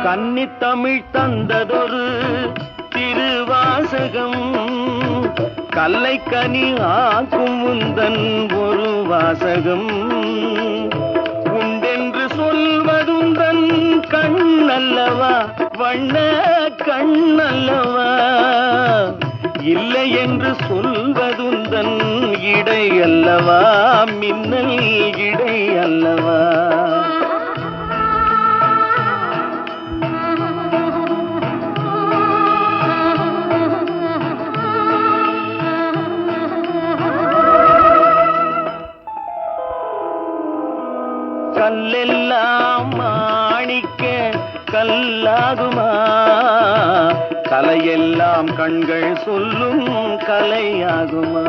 கன்னி தமிழ் தந்ததொரு திருவாசகம் கல்லை கனி ஆக்கும் உந்தன் ஒரு வாசகம் உண்டென்று சொல்வதுந்தன் கண்ணல்லவா வண்ண கண்ணல்லவா இல்லை என்று சொல்வதுந்தன் இடை அல்லவா மின்னல் இடை அல்லவா கல்லெல்லாம் மாணிக்க கல்லாகுமா கலையெல்லாம் கண்கள் சொல்லும் கலையாகுமா